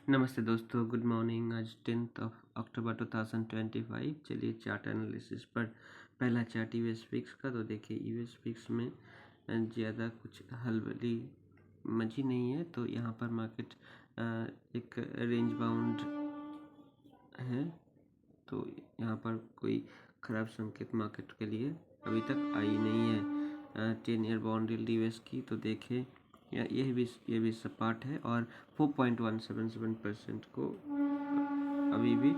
नमस्ते दोस्तों, good morning. आज 10 अक्टूबर 2025। चलिए चार्ट एनालिसिस पर पहला चार्ट यूएस फिक्स का। तो देखिए यूएस फिक्स में ज़्यादा कुछ हलबली मची नहीं है। तो यहाँ पर मार्केट एक रेंज बाउंड है। तो यहाँ पर कोई ख़राब संकेत मार्केट के लिए अभी तक आई नहीं है। 10 ईयर बॉन्ड यील्ड यूएस की तो देखें ये भी सपाट है और 4.177% को अभी भी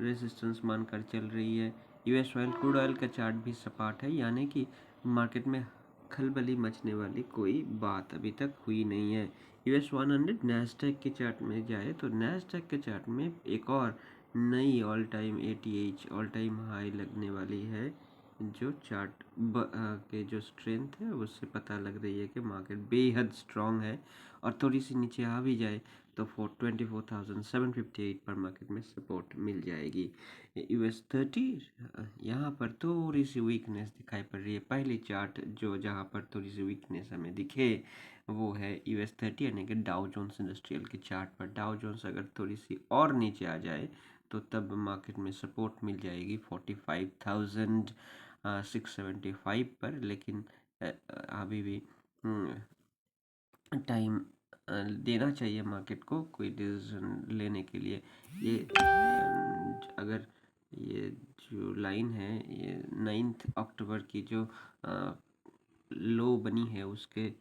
रेजिस्टेंस मानकर चल रही है। यूएस ऑयल क्रूड ऑयल का चार्ट भी सपाट है, यानी कि मार्केट में खलबली मचने वाली कोई बात अभी तक हुई नहीं है। यूएस 100 नैस्डैक के चार्ट में जाए तो नैस्डैक के चार्ट में एक और नई all time ATH all time high लगने वाली है। जो चार्ट के जो स्ट्रेंथ है उससे पता लग रही है कि मार्केट बेहद स्ट्रांग है और थोड़ी सी नीचे आ भी जाए तो 24,758 पर मार्केट में सपोर्ट मिल जाएगी। US 30 यहाँ पर थोड़ी सी वीकनेस दिखाई पड़ रही है। पहली चार्ट जो जहाँ पर थोड़ी सी वीकनेस हमें दिखे वो है US 30 यानी कि डाउ जोन्स इंडस्ट्रियल के चार्ट पर। डाउ जोन्स अगर थोड़ी सी और नीचे आ जाए तो तब मार्केट में सपोर्ट मिल जाएगी 45,675 पर। लेकिन अभी भी टाइम देना चाहिए मार्केट को कोई डिसीजन लेने के लिए। ये अगर ये जो लाइन है ये 9 अक्टूबर की जो लो बनी है उसके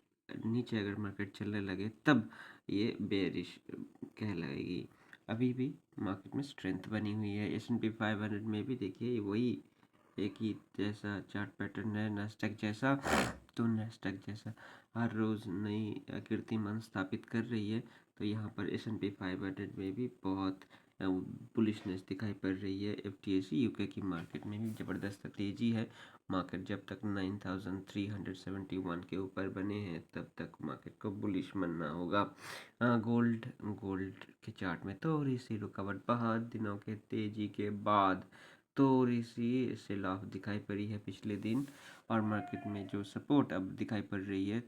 नीचे अगर मार्केट चलने लगे तब ये बेयरिश कहलाएगी। अभी भी मार्केट में स्ट्रेंथ बनी हुई है। S&P 500 में भी देखिए वही एक ही जैसा चार्ट पैटर्न है नैस्डैक जैसा। तो नैस्डैक जैसा हर रोज़ नई कीर्तिमान स्थापित कर रही है। तो यहाँ पर S&P 500 में भी बहुत बुलिशनेस दिखाई पड़ रही है। FTSE यूके की मार्केट में भी ज़बरदस्त तेज़ी है। मार्केट जब तक 9,371 के ऊपर बने हैं तब तक मार्केट को बुलिश मानना होगा। गोल्ड के चार्ट में थोड़ी सी रुकावट, बहुत दिनों के तेज़ी के बाद थोड़ी सी सेल ऑफ दिखाई पड़ी है पिछले दिन। और मार्केट में जो सपोर्ट अब दिखाई पड़ रही है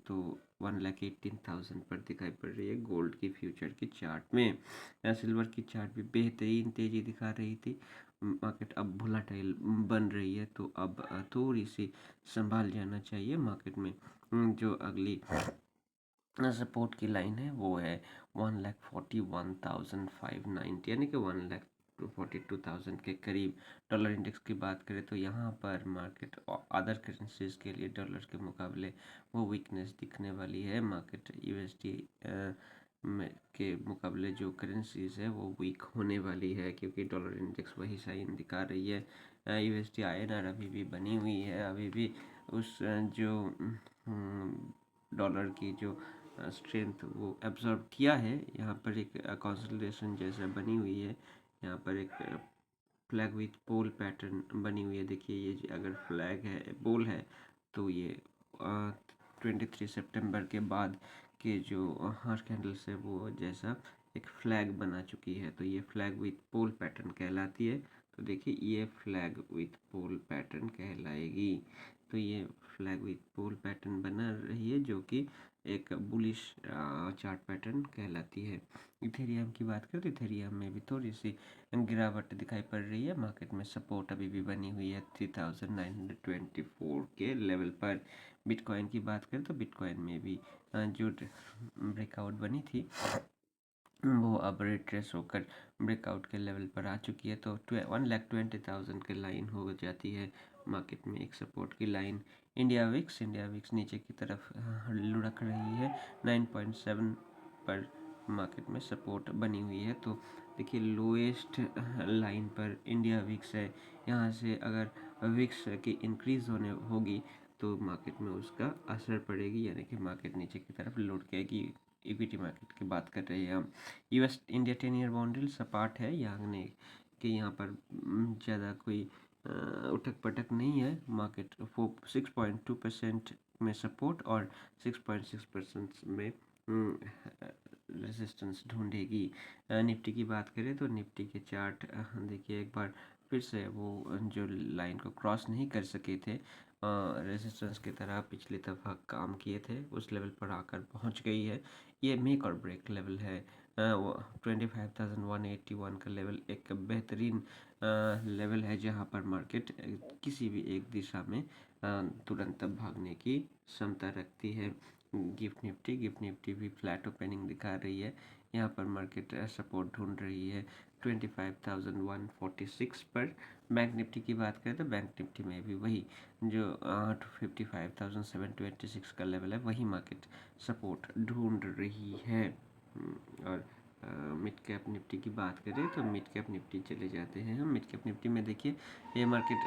तो 1,18,000 पर दिखाई पड़ रही है गोल्ड की फ्यूचर की चार्ट में। सिल्वर की चार्ट भी बेहतरीन तेज़ी दिखा रही थी। मार्केट अब वोलेटाइल बन रही है तो अब थोड़ी सी संभाल जाना चाहिए मार्केट में। जो अगली सपोर्ट की लाइन है वो है 1,41,590 यानी कि 1,42,000 के करीब। डॉलर इंडेक्स की बात करें तो यहाँ पर मार्केट अदर करेंसीज के लिए डॉलर के मुकाबले वो वीकनेस दिखने वाली है। मार्केट USD के मुकाबले जो करेंसीज है वो वीक होने वाली है क्योंकि डॉलर इंडेक्स वही साइन दिखा रही है। USD INR अभी भी बनी हुई है, अभी भी उस जो डॉलर की जो स्ट्रेंथ वो एब्जॉर्ब किया है। यहाँ पर एक कंसोलिडेशन जैसा बनी हुई है। यहाँ पर एक फ्लैग विथ पोल पैटर्न बनी हुई है। देखिए ये अगर फ्लैग है पोल है तो ये 23 सितंबर के बाद के जो हार्श कैंडल्स है वो जैसा एक फ्लैग बना चुकी है। तो ये फ्लैग विथ पोल पैटर्न कहलाती है। तो देखिए ये फ्लैग विथ पोल पैटर्न कहलाएगी। तो ये फ्लैग विथ पोल पैटर्न बना रही है जो कि एक बुलिश चार्ट पैटर्न कहलाती है। इथेरियम की बात करें तो इथेरियम में भी थोड़ी सी गिरावट दिखाई पड़ रही है। मार्केट में सपोर्ट अभी भी बनी हुई है 3,924 के लेवल पर। बिटकॉइन की बात करें तो बिटकॉइन में भी जो ब्रेकआउट बनी थी वो अब रिट्रेस होकर ब्रेकआउट के लेवल पर आ चुकी है। तो 1,20,000 की लाइन हो जाती है मार्केट में एक सपोर्ट की लाइन। इंडिया विक्स नीचे की तरफ लुढ़क रही है 9.7 पर मार्केट में सपोर्ट बनी हुई है। तो देखिए लोएस्ट लाइन पर इंडिया विक्स है। यहाँ से अगर विक्स की इंक्रीज होने होगी तो मार्केट में उसका असर पड़ेगी, यानी कि मार्केट नीचे की तरफ लुढ़केगी। इक्विटी मार्केट की बात कर रहे हैं हम। US India 10 year bond yield सपाट है, यानी कि यहाँ पर ज़्यादा कोई उठक पटक नहीं है। मार्केट 6.2% में सपोर्ट और 6.6% में रेजिस्टेंस ढूंढेगी। निफ्टी की बात करें तो निफ्टी के चार्ट देखिए एक बार फिर से वो जो लाइन को क्रॉस नहीं कर सके थे, रेजिस्टेंस की तरह पिछली दफ़ा काम किए थे, उस लेवल पर आकर पहुंच गई है। ये मेक और ब्रेक लेवल है 25,181 का लेवल एक बेहतरीन लेवल है, जहां पर मार्केट किसी भी एक दिशा में तुरंत भागने की क्षमता रखती है। गिफ्ट निफ्टी भी फ्लैट ओपनिंग दिखा रही है। यहाँ पर मार्केट सपोर्ट ढूंढ रही है 25,146 पर। बैंक निफ्टी की बात करें तो बैंक निफ्टी में भी वही जो 55,726 का लेवल है, वही मार्केट सपोर्ट ढूंढ रही है। और मिड कैप निफ्टी की बात करें तो मिड कैप निफ्टी चले जाते हैं हम। मिड कैप निफ्टी में देखिए ये मार्केट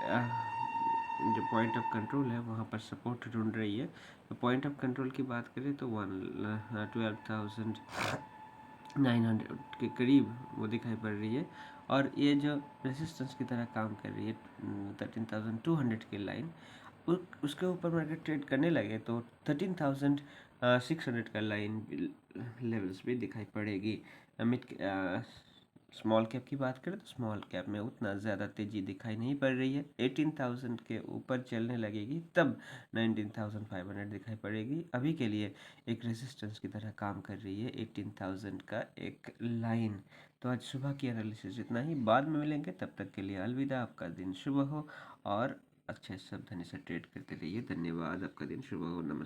जो पॉइंट ऑफ कंट्रोल है वहाँ पर सपोर्ट ढूंढ रही है। तो पॉइंट ऑफ कंट्रोल की बात करें तो 12,900 के करीब वो दिखाई पड़ रही है। और ये जो रेसिस्टेंस की तरह काम कर रही है 13,200 की लाइन, उसके ऊपर मार्केट ट्रेड करने लगे तो 13,600 का लाइन लेवल्स भी दिखाई पड़ेगी। मिड स्मॉल कैप की बात करें तो स्मॉल कैप में उतना ज़्यादा तेज़ी दिखाई नहीं पड़ रही है। 18,000 के ऊपर चलने लगेगी तब 19,500 दिखाई पड़ेगी। अभी के लिए एक रेजिस्टेंस की तरह काम कर रही है 18,000 का एक लाइन। तो आज सुबह की एनालिसिस इतना ही, बाद में मिलेंगे, तब तक के लिए अलविदा। आपका दिन शुभ हो और अच्छे सावधानी से ट्रेड करते रहिए। धन्यवाद। आपका दिन शुभ हो। नमस्कार।